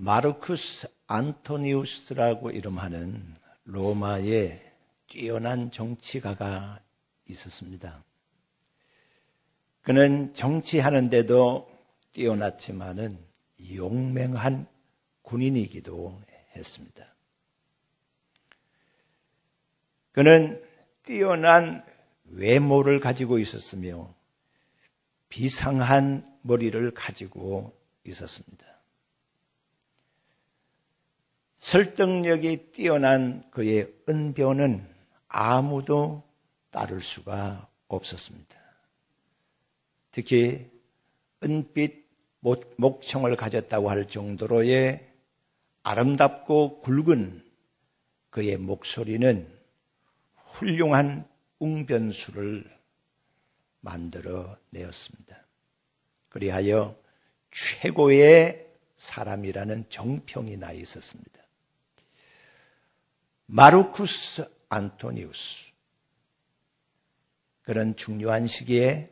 마르쿠스 안토니우스라고 이름하는 로마의 뛰어난 정치가가 있었습니다. 그는 정치하는데도 뛰어났지만은 용맹한 군인이기도 했습니다. 그는 뛰어난 외모를 가지고 있었으며 비상한 머리를 가지고 있었습니다. 설득력이 뛰어난 그의 은변은 아무도 따를 수가 없었습니다. 특히 은빛 목청을 가졌다고 할 정도로의 아름답고 굵은 그의 목소리는 훌륭한 웅변수를 만들어 내었습니다. 그리하여 최고의 사람이라는 정평이 나 있었습니다. 마르쿠스 안토니우스. 그런 중요한 시기에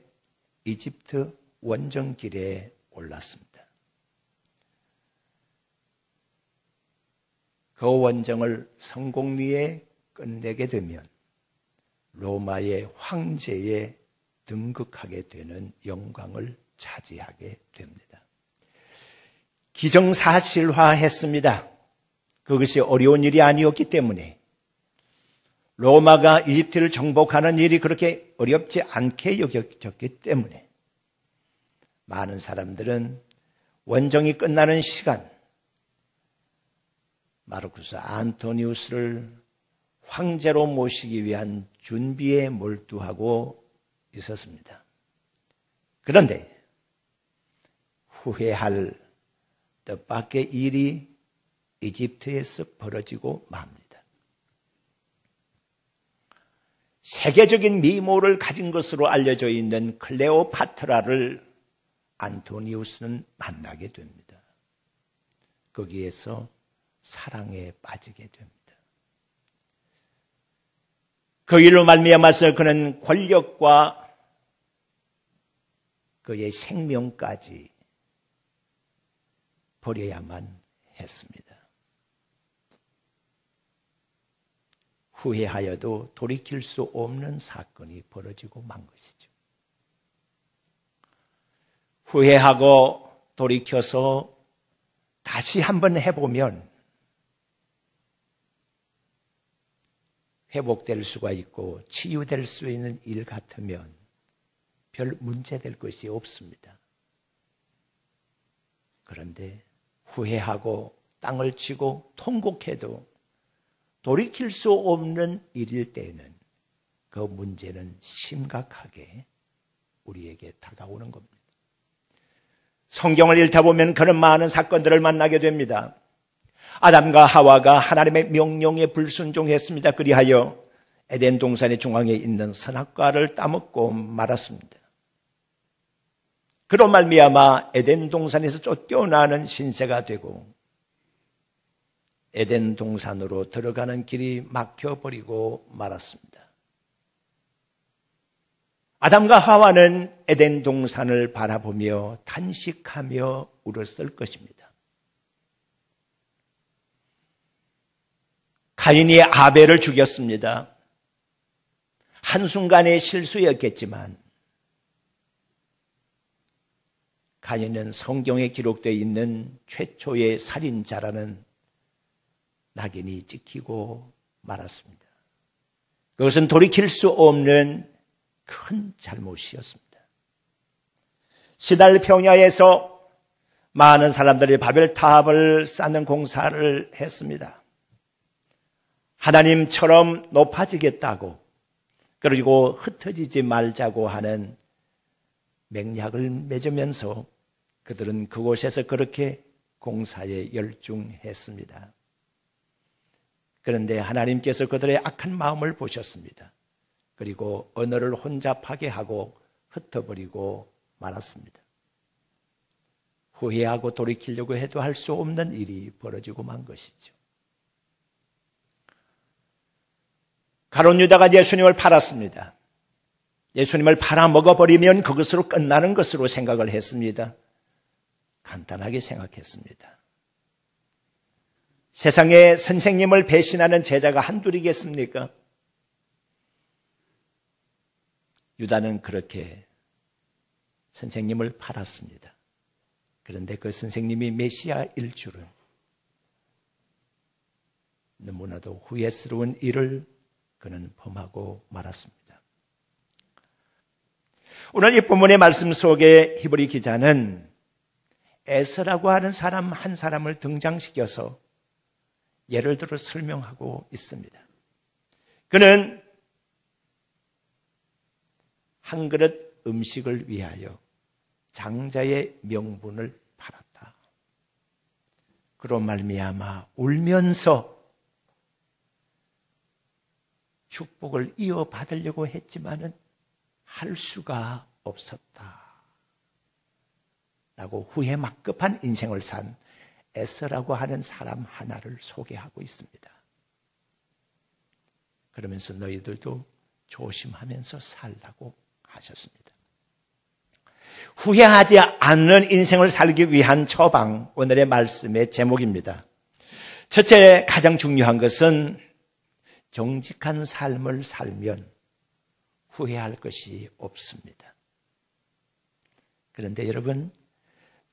이집트 원정길에 올랐습니다. 그 원정을 성공리에 끝내게 되면 로마의 황제에 등극하게 되는 영광을 차지하게 됩니다. 기정사실화했습니다. 그것이 어려운 일이 아니었기 때문에 로마가 이집트를 정복하는 일이 그렇게 어렵지 않게 여겨졌기 때문에 많은 사람들은 원정이 끝나는 시간 마르쿠스 안토니우스를 황제로 모시기 위한 준비에 몰두하고 있었습니다. 그런데 후회할 뜻밖의 일이 이집트에서 벌어지고 맙니다. 세계적인 미모를 가진 것으로 알려져 있는 클레오파트라를 안토니우스는 만나게 됩니다. 거기에서 사랑에 빠지게 됩니다. 그 일로 말미암아서 그는 권력과 그의 생명까지 버려야만 했습니다. 후회하여도 돌이킬 수 없는 사건이 벌어지고 만 것이죠. 후회하고 돌이켜서 다시 한번 해보면 회복될 수가 있고 치유될 수 있는 일 같으면 별 문제될 것이 없습니다. 그런데 후회하고 땅을 치고 통곡해도 돌이킬 수 없는 일일 때에는 그 문제는 심각하게 우리에게 다가오는 겁니다. 성경을 읽다 보면 그런 많은 사건들을 만나게 됩니다. 아담과 하와가 하나님의 명령에 불순종했습니다. 그리하여 에덴 동산의 중앙에 있는 선악과를 따먹고 말았습니다. 그로 말미암아 에덴 동산에서 쫓겨나는 신세가 되고 에덴 동산으로 들어가는 길이 막혀버리고 말았습니다. 아담과 하와는 에덴 동산을 바라보며 탄식하며 울었을 것입니다. 가인이 아벨을 죽였습니다. 한순간의 실수였겠지만 가인은 성경에 기록되어 있는 최초의 살인자라는 낙인이 찍히고 말았습니다. 그것은 돌이킬 수 없는 큰 잘못이었습니다. 시달 평야에서 많은 사람들이 바벨탑을 쌓는 공사를 했습니다. 하나님처럼 높아지겠다고 그리고 흩어지지 말자고 하는 맹약을 맺으면서 그들은 그곳에서 그렇게 공사에 열중했습니다. 그런데 하나님께서 그들의 악한 마음을 보셨습니다. 그리고 언어를 혼잡하게 하고 흩어버리고 말았습니다. 후회하고 돌이키려고 해도 할 수 없는 일이 벌어지고 만 것이죠. 가룟 유다가 예수님을 팔았습니다. 예수님을 팔아먹어버리면 그것으로 끝나는 것으로 생각을 했습니다. 간단하게 생각했습니다. 세상에 선생님을 배신하는 제자가 한둘이겠습니까? 유다는 그렇게 선생님을 팔았습니다. 그런데 그 선생님이 메시아일 줄은 너무나도 후회스러운 일을 그는 범하고 말았습니다. 오늘 이 본문의 말씀 속에 히브리 기자는 에서라고 하는 사람 한 사람을 등장시켜서 예를 들어 설명하고 있습니다. 그는 한 그릇 음식을 위하여 장자의 명분을 팔았다. 그로 말미암아 울면서 축복을 이어받으려고 했지만은 할 수가 없었다. 라고 후회 막급한 인생을 산 에서라고 하는 사람 하나를 소개하고 있습니다. 그러면서 너희들도 조심하면서 살라고 하셨습니다. 후회하지 않는 인생을 살기 위한 처방, 오늘의 말씀의 제목입니다. 첫째, 가장 중요한 것은 정직한 삶을 살면 후회할 것이 없습니다. 그런데 여러분,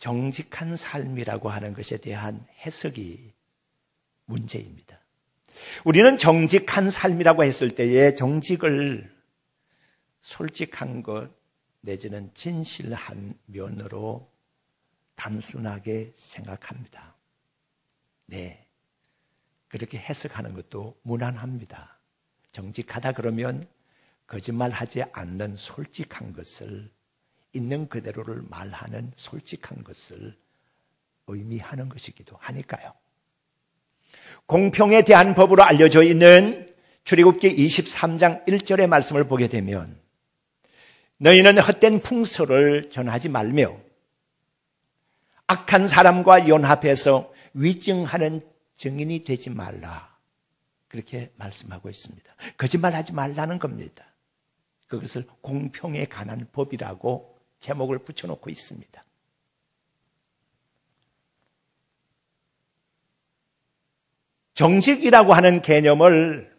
정직한 삶이라고 하는 것에 대한 해석이 문제입니다. 우리는 정직한 삶이라고 했을 때에 정직을 솔직한 것 내지는 진실한 면으로 단순하게 생각합니다. 네, 그렇게 해석하는 것도 무난합니다. 정직하다 그러면 거짓말하지 않는 솔직한 것을, 있는 그대로를 말하는 솔직한 것을 의미하는 것이기도 하니까요. 공평에 대한 법으로 알려져 있는 출애굽기 23장 1절의 말씀을 보게 되면 너희는 헛된 풍소를 전하지 말며 악한 사람과 연합해서 위증하는 증인이 되지 말라. 그렇게 말씀하고 있습니다. 거짓말하지 말라는 겁니다. 그것을 공평에 관한 법이라고 제목을 붙여놓고 있습니다. 정직이라고 하는 개념을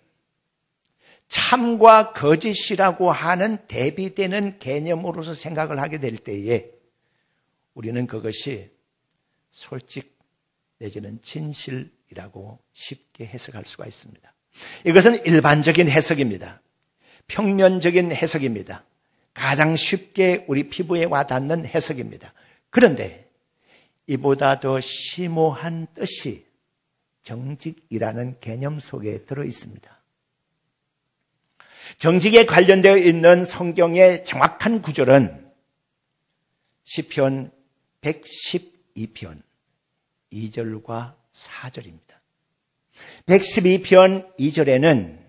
참과 거짓이라고 하는 대비되는 개념으로서 생각을 하게 될 때에 우리는 그것이 솔직 내지는 진실이라고 쉽게 해석할 수가 있습니다. 이것은 일반적인 해석입니다. 평면적인 해석입니다. 가장 쉽게 우리 피부에 와닿는 해석입니다. 그런데 이보다 더 심오한 뜻이 정직이라는 개념 속에 들어 있습니다. 정직에 관련되어 있는 성경의 정확한 구절은 시편 112편 2절과 4절입니다. 112편 2절에는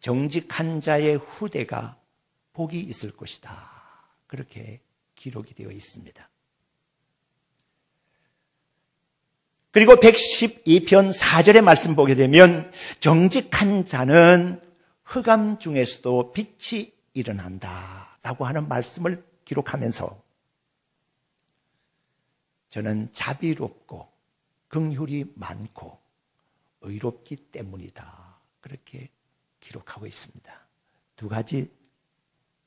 정직한 자의 후대가 복이 있을 것이다. 그렇게 기록이 되어 있습니다. 그리고 112편 4절의 말씀 보게 되면 정직한 자는 흑암 중에서도 빛이 일어난다 라고 하는 말씀을 기록하면서 저는 자비롭고 긍휼이 많고 의롭기 때문이다. 그렇게 기록하고 있습니다. 두 가지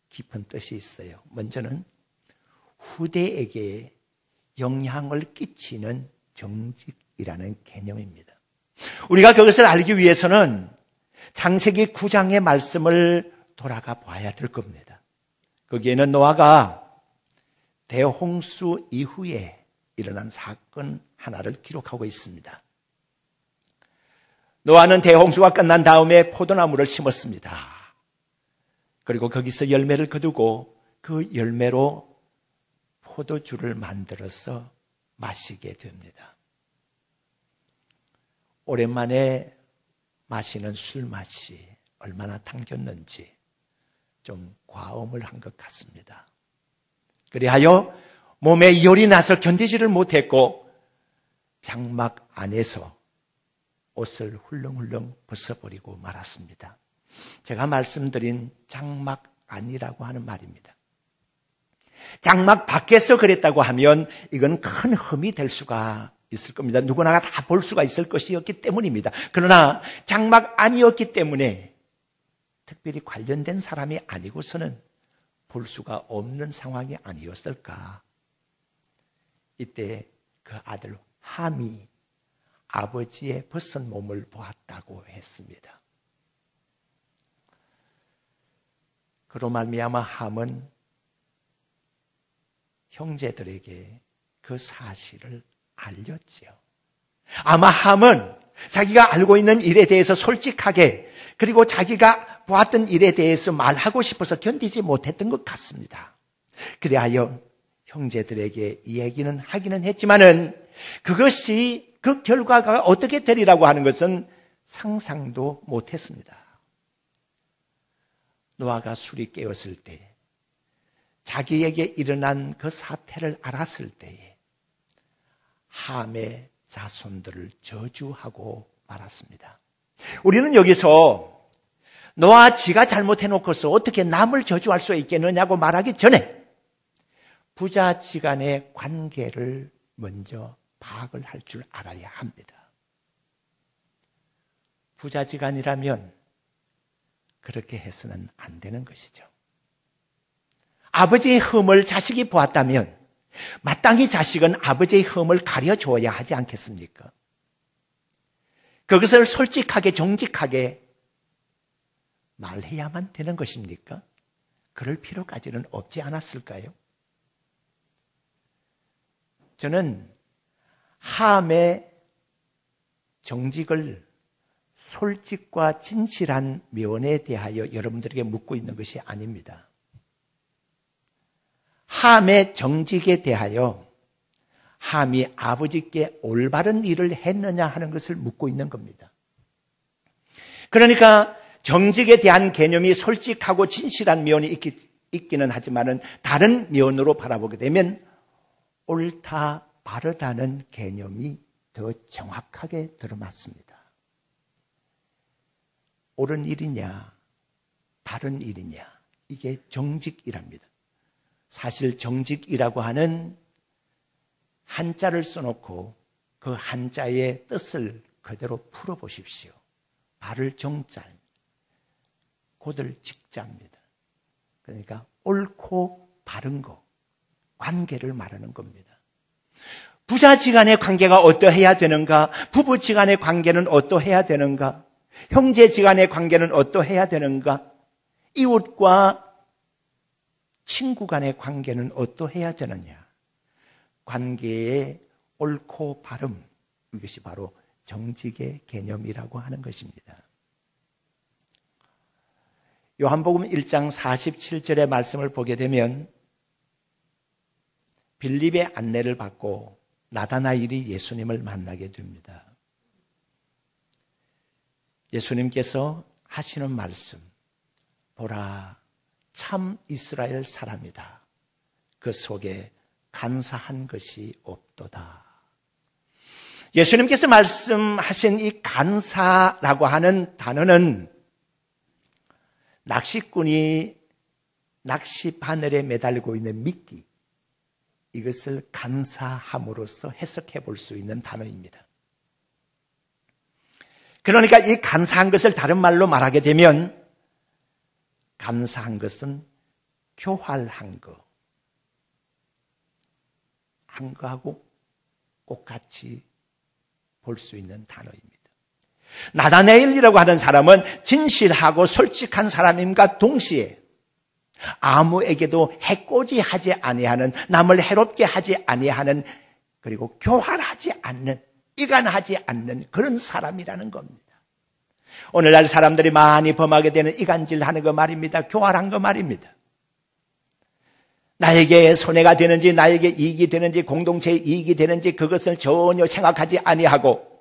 깊은 뜻이 있어요. 먼저는 후대에게 영향을 끼치는 정직이라는 개념입니다. 우리가 그것을 알기 위해서는 창세기 9장의 말씀을 돌아가 봐야 될 겁니다. 거기에는 노아가 대홍수 이후에 일어난 사건 하나를 기록하고 있습니다. 노아는 대홍수가 끝난 다음에 포도나무를 심었습니다. 그리고 거기서 열매를 거두고 그 열매로 포도주를 만들어서 마시게 됩니다. 오랜만에 마시는 술 맛이 얼마나 당겼는지 좀 과음을 한 것 같습니다. 그리하여 몸에 열이 나서 견디지를 못했고 장막 안에서 옷을 훌렁훌렁 벗어버리고 말았습니다. 제가 말씀드린 장막 안이라고 하는 말입니다. 장막 밖에서 그랬다고 하면 이건 큰 흠이 될 수가 있을 겁니다. 누구나 다 볼 수가 있을 것이었기 때문입니다. 그러나 장막 아니었기 때문에 특별히 관련된 사람이 아니고서는 볼 수가 없는 상황이 아니었을까. 이때 그 아들 함이 아버지의 벗은 몸을 보았다고 했습니다. 그로 말미암아 함은 형제들에게 그 사실을 알렸지요. 아마 함은 자기가 알고 있는 일에 대해서 솔직하게, 그리고 자기가 보았던 일에 대해서 말하고 싶어서 견디지 못했던 것 같습니다. 그리하여 형제들에게 이야기는 하기는 했지만은 그것이, 그 결과가 어떻게 되리라고 하는 것은 상상도 못했습니다. 노아가 술이 깨었을 때, 자기에게 일어난 그 사태를 알았을 때에 함의 자손들을 저주하고 말았습니다. 우리는 여기서 노아 지가 잘못해놓고서 어떻게 남을 저주할 수 있겠느냐고 말하기 전에 부자지간의 관계를 먼저 파악을 할 줄 알아야 합니다. 부자지간이라면 그렇게 해서는 안 되는 것이죠. 아버지의 흠을 자식이 보았다면 마땅히 자식은 아버지의 흠을 가려줘야 하지 않겠습니까? 그것을 솔직하게 정직하게 말해야만 되는 것입니까? 그럴 필요까지는 없지 않았을까요? 저는 함의 정직을 솔직과 진실한 면에 대하여 여러분들에게 묻고 있는 것이 아닙니다. 함의 정직에 대하여 함이 아버지께 올바른 일을 했느냐 하는 것을 묻고 있는 겁니다. 그러니까 정직에 대한 개념이 솔직하고 진실한 면이 있기는 하지만은 다른 면으로 바라보게 되면 옳다, 바르다는 개념이 더 정확하게 들어맞습니다. 옳은 일이냐, 바른 일이냐, 이게 정직이랍니다. 사실 정직이라고 하는 한자를 써놓고 그 한자의 뜻을 그대로 풀어보십시오. 바를 정자, 곧을 직자입니다. 그러니까 옳고 바른 거, 관계를 말하는 겁니다. 부자지간의 관계가 어떠해야 되는가? 부부지간의 관계는 어떠해야 되는가? 형제지간의 관계는 어떠해야 되는가? 이웃과 친구 간의 관계는 어떠해야 되느냐? 관계의 옳고 바름, 이것이 바로 정직의 개념이라고 하는 것입니다. 요한복음 1장 47절의 말씀을 보게 되면 빌립의 안내를 받고 나다나엘이 예수님을 만나게 됩니다. 예수님께서 하시는 말씀, 보라, 참 이스라엘 사람이다. 그 속에 간사한 것이 없도다. 예수님께서 말씀하신 이 간사라고 하는 단어는 낚시꾼이 낚시 바늘에 매달리고 있는 미끼, 이것을 간사함으로써 해석해 볼 수 있는 단어입니다. 그러니까 이 간사한 것을 다른 말로 말하게 되면 간사한 것은 교활한 거, 한 거하고 똑같이 볼 수 있는 단어입니다. 나다나엘이라고 하는 사람은 진실하고 솔직한 사람임과 동시에 아무에게도 해코지하지 아니하는, 남을 해롭게 하지 아니하는, 그리고 교활하지 않는, 이간하지 않는 그런 사람이라는 겁니다. 오늘날 사람들이 많이 범하게 되는 이간질하는 거 말입니다. 교활한 거 말입니다. 나에게 손해가 되는지, 나에게 이익이 되는지, 공동체에 이익이 되는지 그것을 전혀 생각하지 아니하고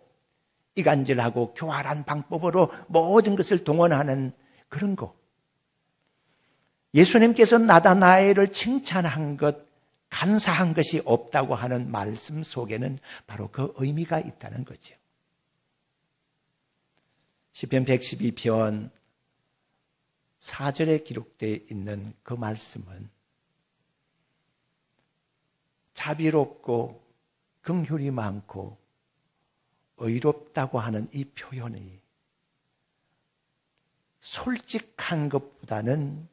이간질하고 교활한 방법으로 모든 것을 동원하는 그런 거. 예수님께서 나다나엘을 칭찬한 것, 간사한 것이 없다고 하는 말씀 속에는 바로 그 의미가 있다는 거죠. 시편 112편 4절에 기록되어 있는 그 말씀은 자비롭고 긍휼이 많고 의롭다고 하는 이 표현이 솔직한 것보다는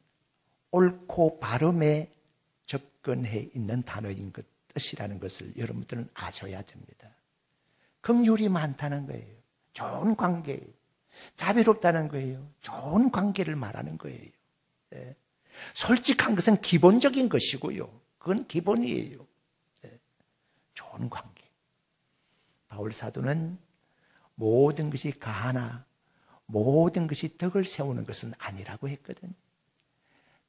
옳고 바름에 접근해 있는 단어인 것, 뜻이라는 것을 여러분들은 아셔야 됩니다. 긍휼이 많다는 거예요. 좋은 관계, 자비롭다는 거예요. 좋은 관계를 말하는 거예요. 네. 솔직한 것은 기본적인 것이고요. 그건 기본이에요. 네. 좋은 관계. 바울 사도는 모든 것이 가하나 모든 것이 덕을 세우는 것은 아니라고 했거든요.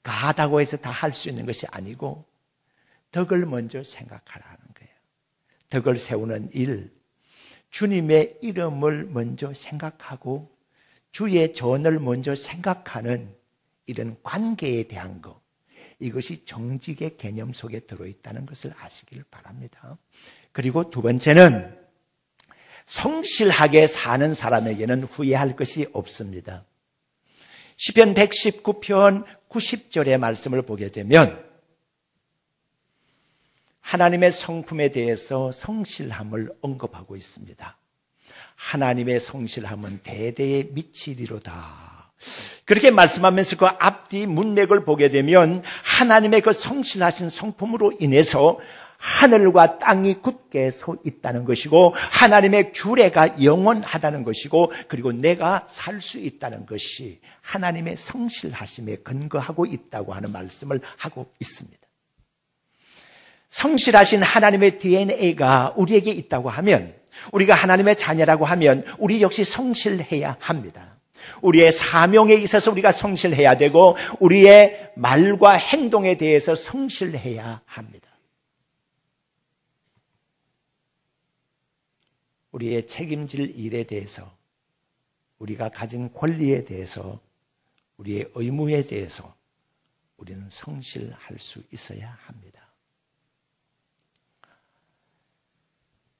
가하다고 해서 다 할 수 있는 것이 아니고 덕을 먼저 생각하라는 거예요. 덕을 세우는 일, 주님의 이름을 먼저 생각하고 주의 전을 먼저 생각하는 이런 관계에 대한 것, 이것이 정직의 개념 속에 들어있다는 것을 아시길 바랍니다. 그리고 두 번째는 성실하게 사는 사람에게는 후회할 것이 없습니다. 시편 119편 90절의 말씀을 보게 되면 하나님의 성품에 대해서 성실함을 언급하고 있습니다. 하나님의 성실함은 대대에 미치리로다. 그렇게 말씀하면서 그 앞뒤 문맥을 보게 되면 하나님의 그 성실하신 성품으로 인해서 하늘과 땅이 굳게 서 있다는 것이고 하나님의 규례가 영원하다는 것이고 그리고 내가 살 수 있다는 것이 하나님의 성실하심에 근거하고 있다고 하는 말씀을 하고 있습니다. 성실하신 하나님의 DNA가 우리에게 있다고 하면, 우리가 하나님의 자녀라고 하면 우리 역시 성실해야 합니다. 우리의 사명에 있어서 우리가 성실해야 되고 우리의 말과 행동에 대해서 성실해야 합니다. 우리의 책임질 일에 대해서, 우리가 가진 권리에 대해서, 우리의 의무에 대해서 우리는 성실할 수 있어야 합니다.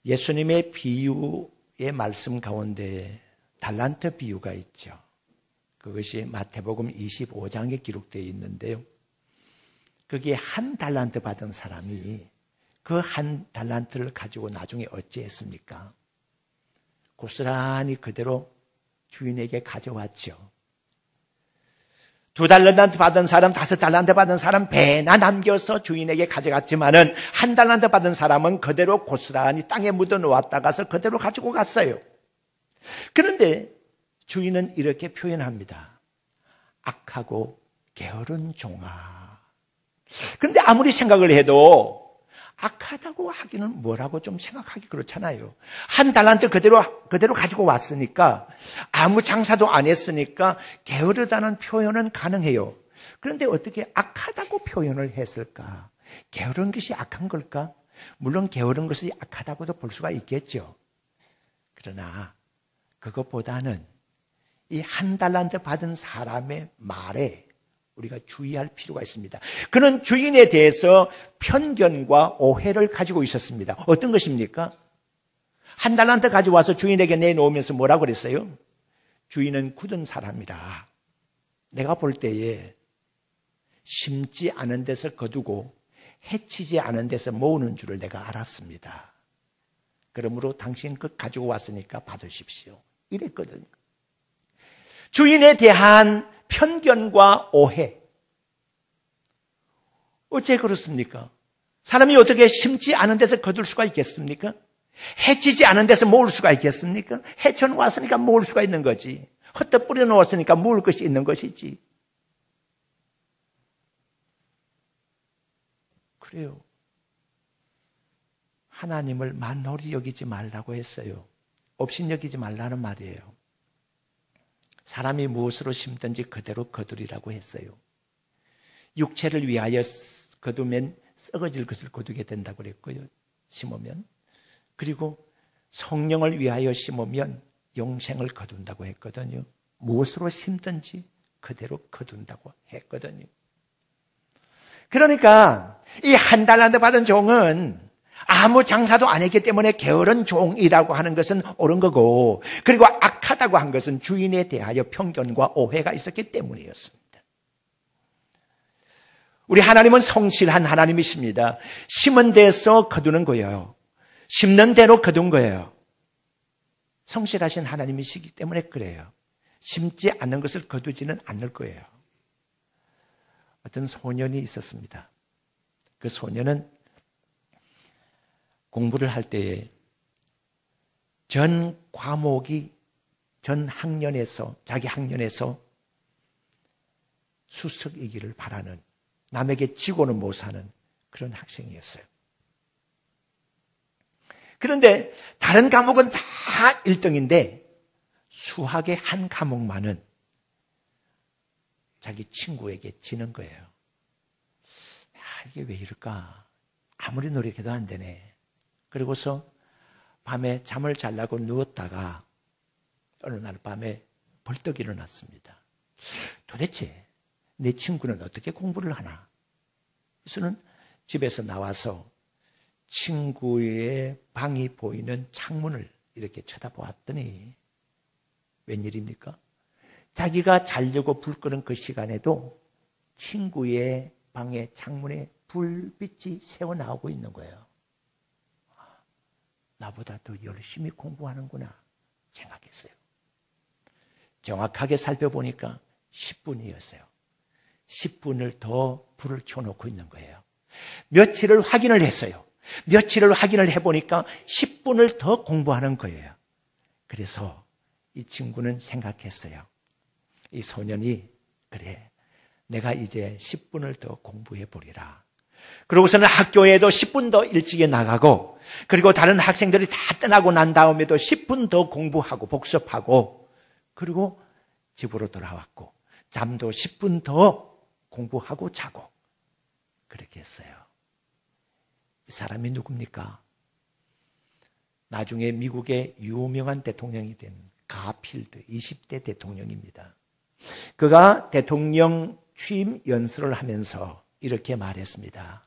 예수님의 비유의 말씀 가운데 달란트 비유가 있죠. 그것이 마태복음 25장에 기록되어 있는데요. 거기에 한 달란트 받은 사람이 그 한 달란트를 가지고 나중에 어찌했습니까? 고스란히 그대로 주인에게 가져왔죠. 2달란트 받은 사람, 5달란트 받은 사람 배나 남겨서 주인에게 가져갔지만은 1달란트 받은 사람은 그대로 고스란히 땅에 묻어 놓았다가서 그대로 가지고 갔어요. 그런데 주인은 이렇게 표현합니다. 악하고 게으른 종아. 그런데 아무리 생각을 해도 악하다고 하기는 뭐라고 좀 생각하기 그렇잖아요. 1달란트 그대로 가지고 왔으니까, 아무 장사도 안 했으니까 게으르다는 표현은 가능해요. 그런데 어떻게 악하다고 표현을 했을까? 게으른 것이 악한 걸까? 물론 게으른 것이 악하다고도 볼 수가 있겠죠. 그러나 그것보다는 이 1달란트 받은 사람의 말에 우리가 주의할 필요가 있습니다. 그는 주인에 대해서 편견과 오해를 가지고 있었습니다. 어떤 것입니까? 1달란트 가져와서 주인에게 내놓으면서 뭐라고 그랬어요? 주인은 굳은 사람이라. 내가 볼 때에 심지 않은 데서 거두고 해치지 않은 데서 모으는 줄을 내가 알았습니다. 그러므로 당신 것 가지고 왔으니까 받으십시오. 이랬거든요. 주인에 대한 편견과 오해. 어째 그렇습니까? 사람이 어떻게 심지 않은 데서 거둘 수가 있겠습니까? 해치지 않은 데서 모을 수가 있겠습니까? 해쳐놓았으니까 모을 수가 있는 거지. 헛떡 뿌려놓았으니까 모을 것이 있는 것이지. 그래요. 하나님을 만홀히 여기지 말라고 했어요. 업신여기지 말라는 말이에요. 사람이 무엇으로 심든지 그대로 거두리라고 했어요. 육체를 위하여 거두면 썩어질 것을 거두게 된다고 그랬고요. 심으면. 그리고 성령을 위하여 심으면 영생을 거둔다고 했거든요. 무엇으로 심든지 그대로 거둔다고 했거든요. 그러니까 이 1달란트 받은 종은 아무 장사도 안 했기 때문에 게으른 종이라고 하는 것은 옳은 거고, 그리고 악하다고 한 것은 주인에 대하여 편견과 오해가 있었기 때문이었습니다. 우리 하나님은 성실한 하나님이십니다. 심은 데서 거두는 거예요. 심는 대로 거둔 거예요. 성실하신 하나님이시기 때문에 그래요. 심지 않는 것을 거두지는 않을 거예요. 어떤 소년이 있었습니다. 그 소년은 공부를 할 때에 전 과목이 전 학년에서, 자기 학년에서 수석이기를 바라는, 남에게 지고는 못 사는 그런 학생이었어요. 그런데 다른 과목은 다 1등인데 수학의 한 과목만은 자기 친구에게 지는 거예요. 이게 왜 이럴까? 아무리 노력해도 안 되네. 그리고서 밤에 잠을 자려고 누웠다가 어느 날 밤에 벌떡 일어났습니다. 도대체 내 친구는 어떻게 공부를 하나? 그래서는 집에서 나와서 친구의 방이 보이는 창문을 이렇게 쳐다보았더니 웬일입니까? 자기가 자려고 불 끄는 그 시간에도 친구의 방의 창문에 불빛이 새어나오고 있는 거예요. 나보다 더 열심히 공부하는구나 생각했어요. 정확하게 살펴보니까 10분이었어요. 10분을 더 불을 켜놓고 있는 거예요. 며칠을 확인을 했어요. 며칠을 확인을 해보니까 10분을 더 공부하는 거예요. 그래서 이 친구는 생각했어요. 이 소년이, 그래, 내가 이제 10분을 더 공부해 보리라. 그러고서는 학교에도 10분 더 일찍에 나가고, 그리고 다른 학생들이 다 떠나고 난 다음에도 10분 더 공부하고 복습하고, 그리고 집으로 돌아왔고, 잠도 10분 더 공부하고 자고, 그렇게 했어요. 이 사람이 누굽니까? 나중에 미국의 유명한 대통령이 된 가필드 20대 대통령입니다. 그가 대통령 취임 연설을 하면서 이렇게 말했습니다.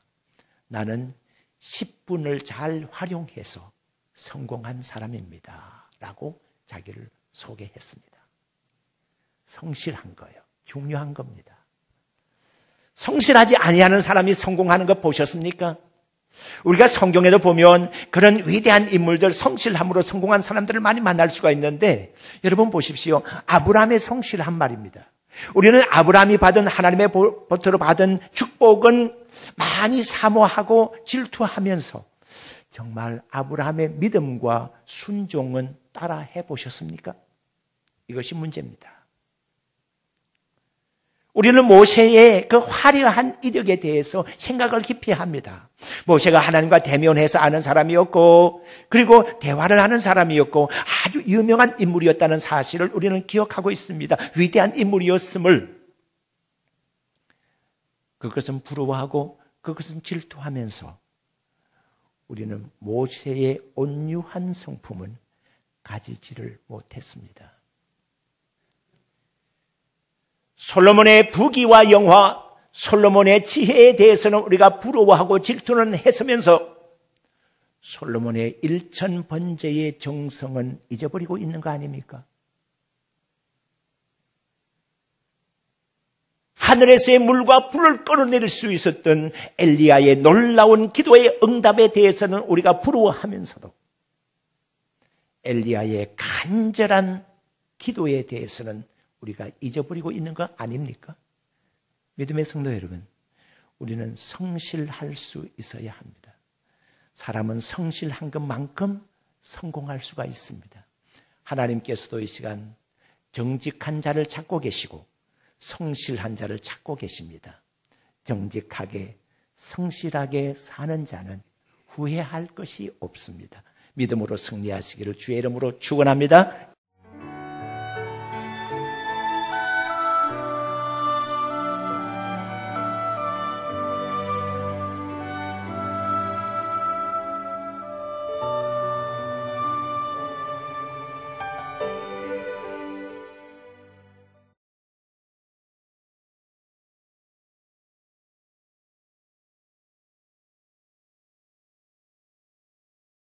나는 10분을 잘 활용해서 성공한 사람입니다. 라고 자기를 소개했습니다. 성실한 거예요. 중요한 겁니다. 성실하지 아니하는 사람이 성공하는 거 보셨습니까? 우리가 성경에도 보면 그런 위대한 인물들, 성실함으로 성공한 사람들을 많이 만날 수가 있는데, 여러분 보십시오. 아브라함의 성실한 말입니다. 우리는 아브라함이 받은, 하나님의 보트로 받은 축복은 많이 사모하고 질투하면서, 정말 아브라함의 믿음과 순종은 따라 해보셨습니까? 이것이 문제입니다. 우리는 모세의 그 화려한 이력에 대해서 생각을 깊이 합니다. 모세가 하나님과 대면해서 아는 사람이었고, 그리고 대화를 하는 사람이었고, 아주 유명한 인물이었다는 사실을 우리는 기억하고 있습니다. 위대한 인물이었음을. 그것은 부러워하고 그것은 질투하면서 우리는 모세의 온유한 성품은 가지지를 못했습니다. 솔로몬의 부귀와 영화, 솔로몬의 지혜에 대해서는 우리가 부러워하고 질투는 했으면서 솔로몬의 일천번제의 정성은 잊어버리고 있는 거 아닙니까? 하늘에서의 물과 불을 끌어내릴 수 있었던 엘리야의 놀라운 기도의 응답에 대해서는 우리가 부러워하면서도 엘리야의 간절한 기도에 대해서는 우리가 잊어버리고 있는 거 아닙니까? 믿음의 성도 여러분, 우리는 성실할 수 있어야 합니다. 사람은 성실한 것만큼 성공할 수가 있습니다. 하나님께서도 이 시간 정직한 자를 찾고 계시고 성실한 자를 찾고 계십니다. 정직하게 성실하게 사는 자는 후회할 것이 없습니다. 믿음으로 승리하시기를 주의 이름으로 축원합니다.